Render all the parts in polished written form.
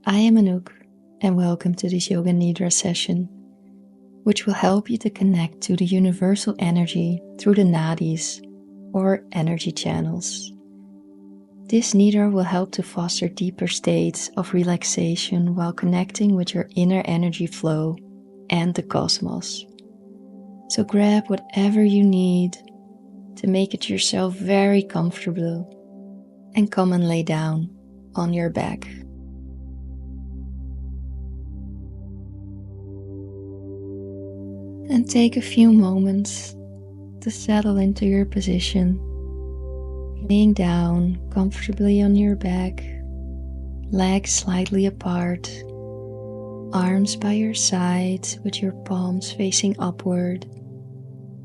I am Anouk, and welcome to this Yoga Nidra session, which will help you to connect to the universal energy through the nadis, or energy channels. This Nidra will help to foster deeper states of relaxation while connecting with your inner energy flow and the cosmos. So grab whatever you need to make it yourself very comfortable and come and lay down on your back. And take a few moments to settle into your position, laying down comfortably on your back, legs slightly apart, arms by your sides with your palms facing upward,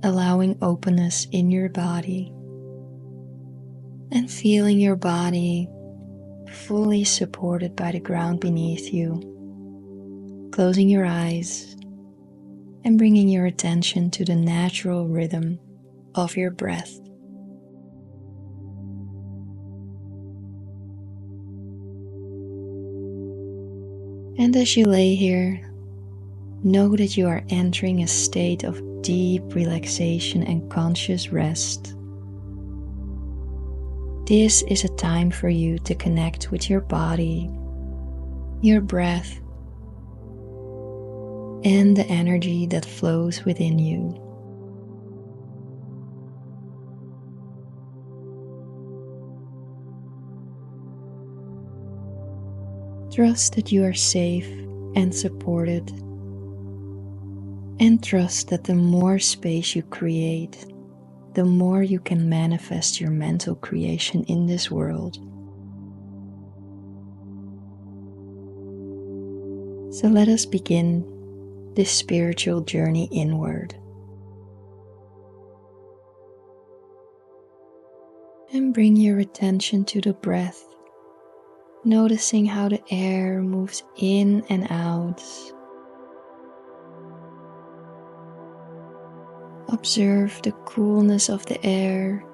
allowing openness in your body, and feeling your body fully supported by the ground beneath you. Closing your eyes and bringing your attention to the natural rhythm of your breath. And as you lay here, know that you are entering a state of deep relaxation and conscious rest. This is a time for you to connect with your body, your breath, and the energy that flows within you. Trust that you are safe and supported, and trust that the more space you create, the more you can manifest your mental creation in this world. So let us begin this spiritual journey inward. And bring your attention to the breath, noticing how the air moves in and out. Observe the coolness of the air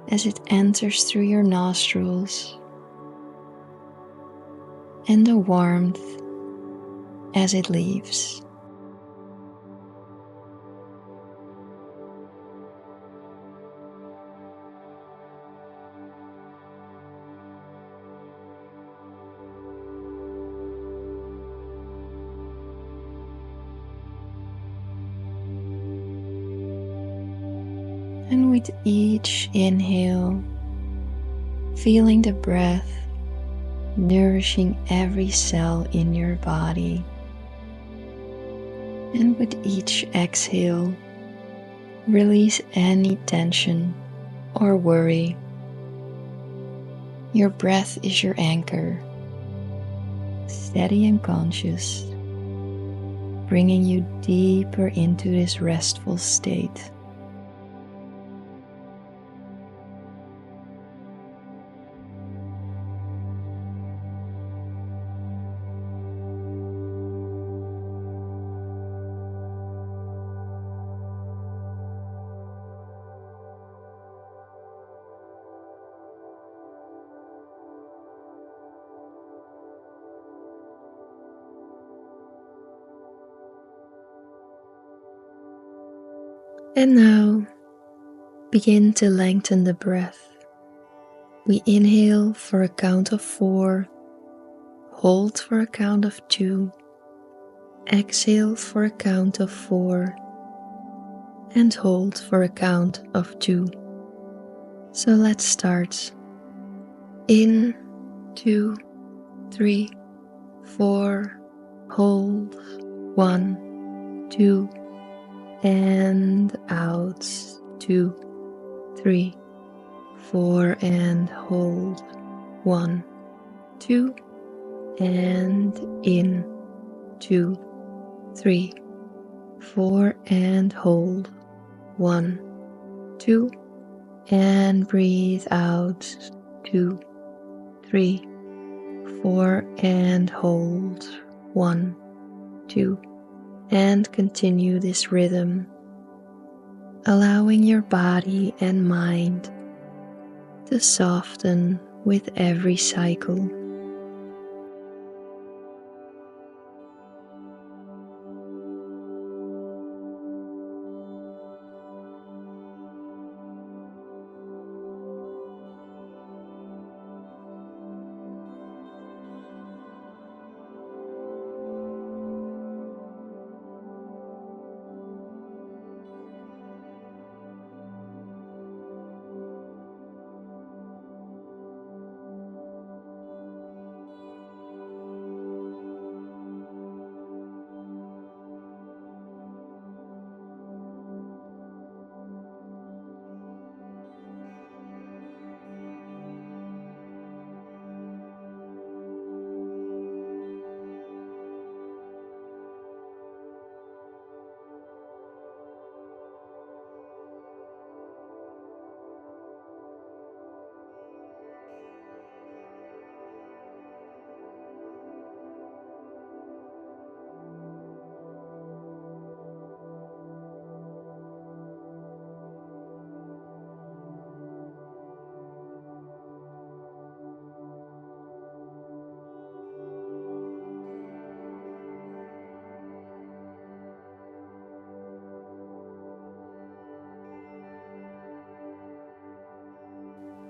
as it enters through your nostrils, and the warmth as it leaves. And with each inhale, feeling the breath nourishing every cell in your body. And with each exhale, release any tension or worry. Your breath is your anchor, steady and conscious, bringing you deeper into this restful state. And now, begin to lengthen the breath. We inhale for a count of 4, hold for a count of 2, exhale for a count of 4, and hold for a count of 2. So let's start. In, 2, 3, 4, hold, 1, 2, and out, 2, 3, 4, and hold, 1, 2, and in, 2, 3, 4, and hold, 1, 2, and breathe out, 2, 3, 4, and hold, 1, 2, and continue this rhythm, allowing your body and mind to soften with every cycle.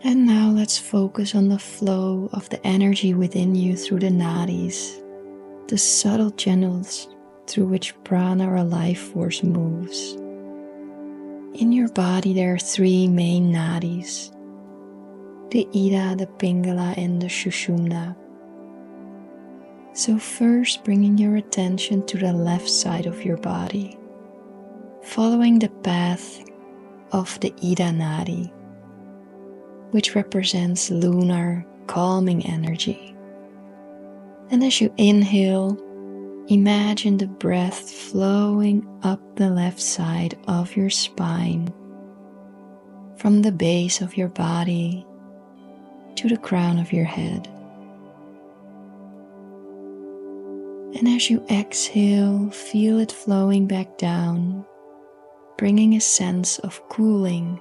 And now let's focus on the flow of the energy within you through the nadis, the subtle channels through which prana or life force moves. In your body there are three main nadis: the Ida, the Pingala and the Sushumna. So first bringing your attention to the left side of your body, following the path of the Ida Nadi, which represents lunar calming energy. And as you inhale, imagine the breath flowing up the left side of your spine, from the base of your body to the crown of your head. And as you exhale, feel it flowing back down, bringing a sense of cooling,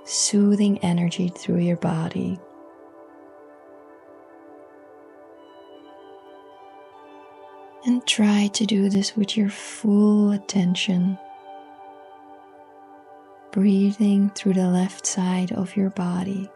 soothing energy through your body. And try to do this with your full attention, breathing through the left side of your body.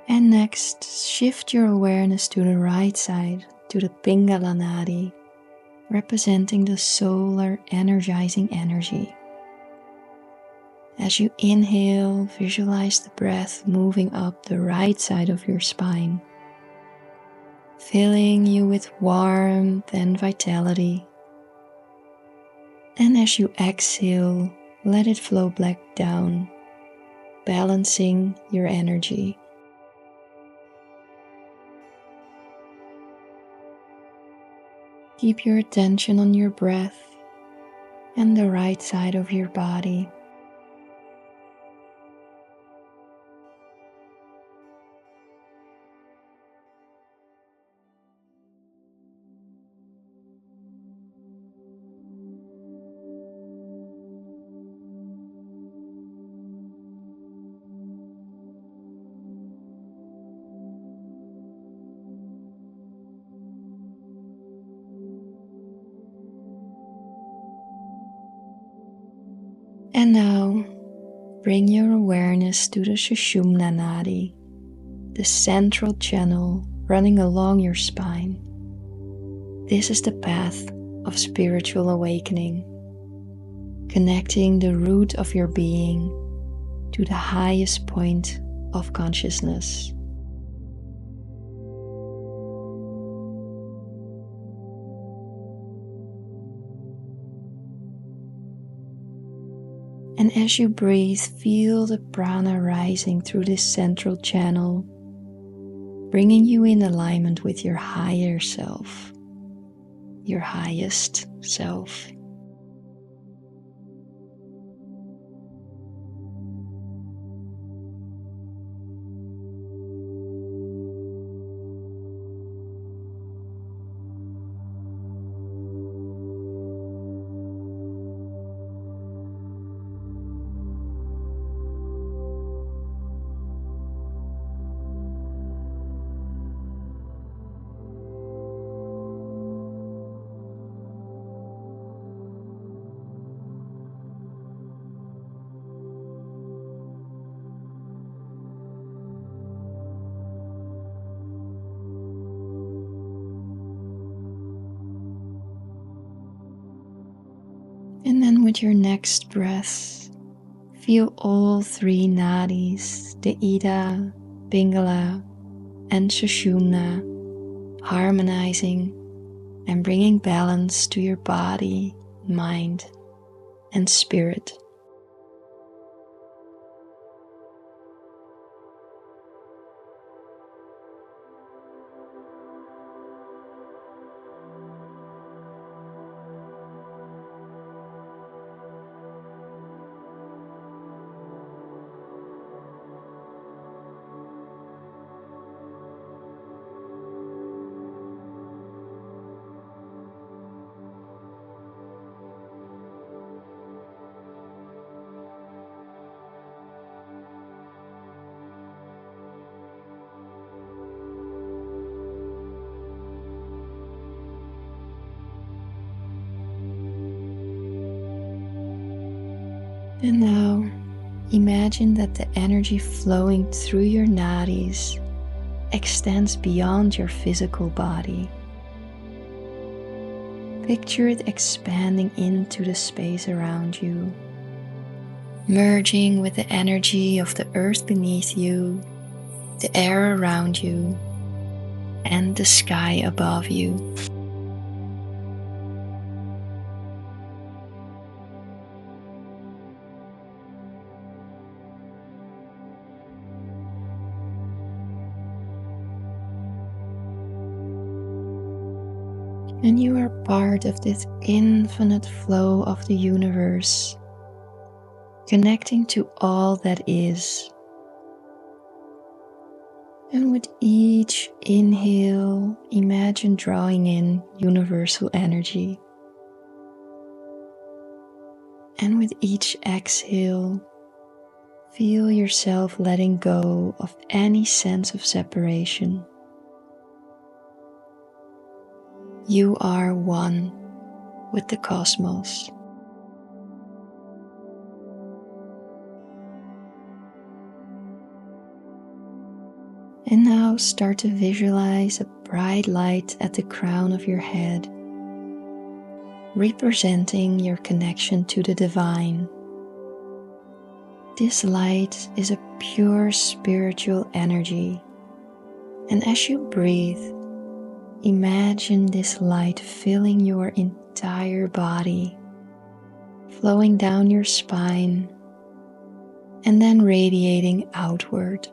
And next, shift your awareness to the right side, to the Pingala Nadi, representing the solar energizing energy. As you inhale, visualize the breath moving up the right side of your spine, filling you with warmth and vitality. And as you exhale, let it flow back down, balancing your energy. Keep your attention on your breath and the right side of your body. And now, bring your awareness to the Sushumna Nadi, the central channel running along your spine. This is the path of spiritual awakening, connecting the root of your being to the highest point of consciousness. And as you breathe, feel the prana rising through this central channel, bringing you in alignment with your higher self, your highest self. And then with your next breath, feel all three nadis, the Ida, Pingala, and Sushumna, harmonizing and bringing balance to your body, mind, and spirit. And now imagine that the energy flowing through your nadis extends beyond your physical body. Picture it expanding into the space around you, merging with the energy of the earth beneath you, the air around you, and the sky above you. And you are part of this infinite flow of the universe, connecting to all that is. And with each inhale, imagine drawing in universal energy. And with each exhale, feel yourself letting go of any sense of separation. You are one with the cosmos. And now start to visualize a bright light at the crown of your head, representing your connection to the divine. This light is a pure spiritual energy, and as you breathe, imagine this light filling your entire body, flowing down your spine, and then radiating outward.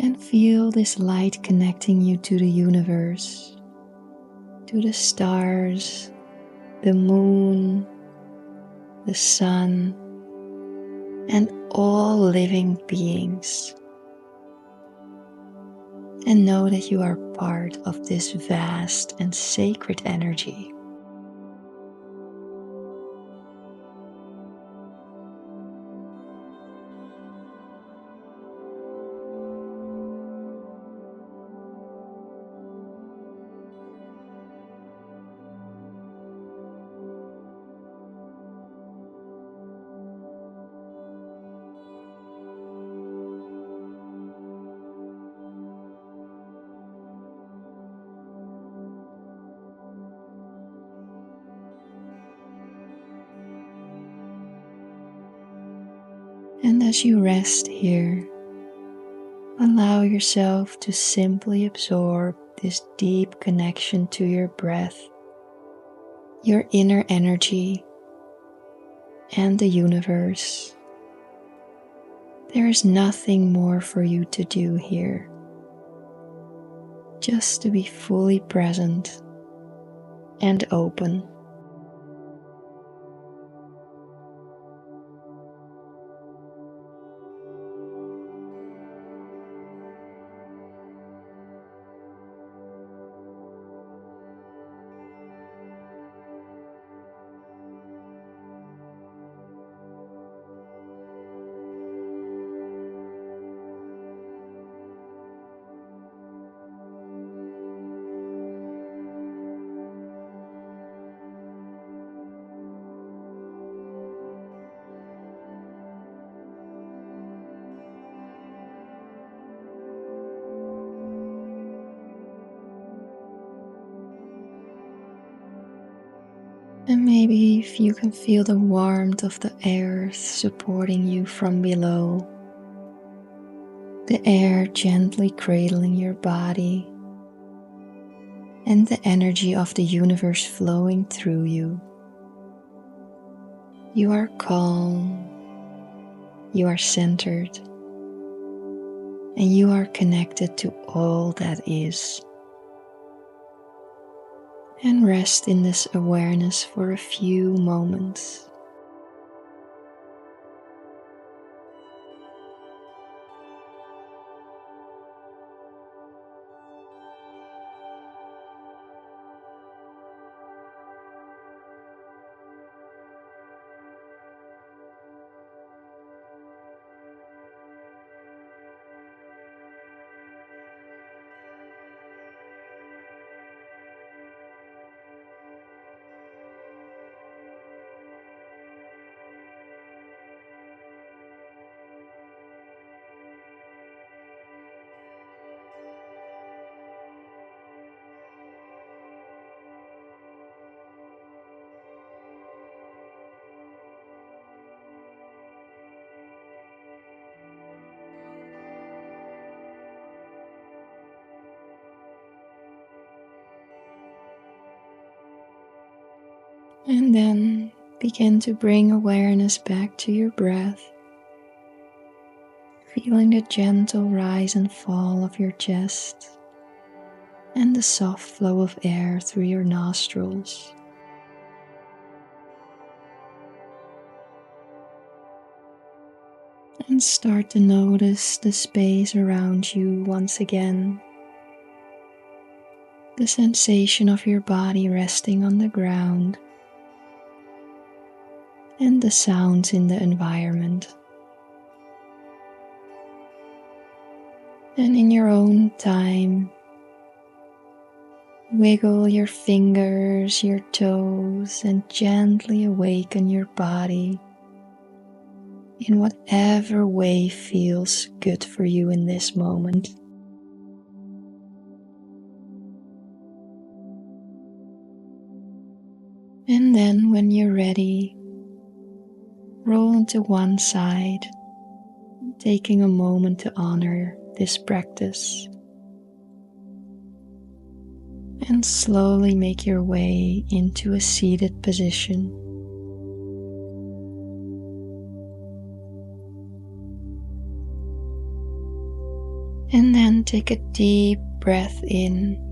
And feel this light connecting you to the universe, to the stars, the moon, the sun, and all living beings. And know that you are part of this vast and sacred energy. And as you rest here, allow yourself to simply absorb this deep connection to your breath, your inner energy, and the universe. There is nothing more for you to do here, just to be fully present and open. And maybe if you can feel the warmth of the earth supporting you from below, the air gently cradling your body, and the energy of the universe flowing through you. You are calm, you are centered, and you are connected to all that is. And rest in this awareness for a few moments. And then begin to bring awareness back to your breath, feeling the gentle rise and fall of your chest and the soft flow of air through your nostrils. And start to notice the space around you once again. The sensation of your body resting on the ground and the sounds in the environment. And in your own time, wiggle your fingers, your toes, and gently awaken your body in whatever way feels good for you in this moment. And then when you're ready, roll onto one side, taking a moment to honor this practice. And slowly make your way into a seated position. And then take a deep breath in.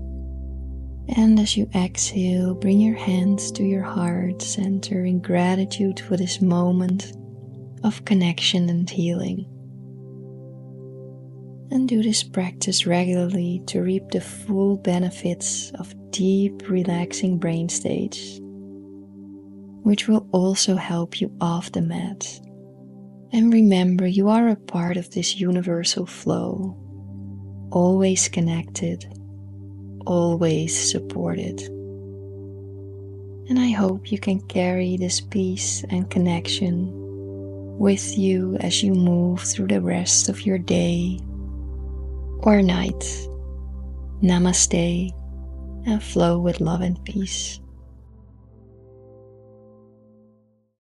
And as you exhale, bring your hands to your heart center in gratitude for this moment of connection and healing. And do this practice regularly to reap the full benefits of deep, relaxing brain states, which will also help you off the mat. And remember, you are a part of this universal flow, always connected, always supported. And I hope you can carry this peace and connection with you as you move through the rest of your day or night. Namaste, and flow with love and peace.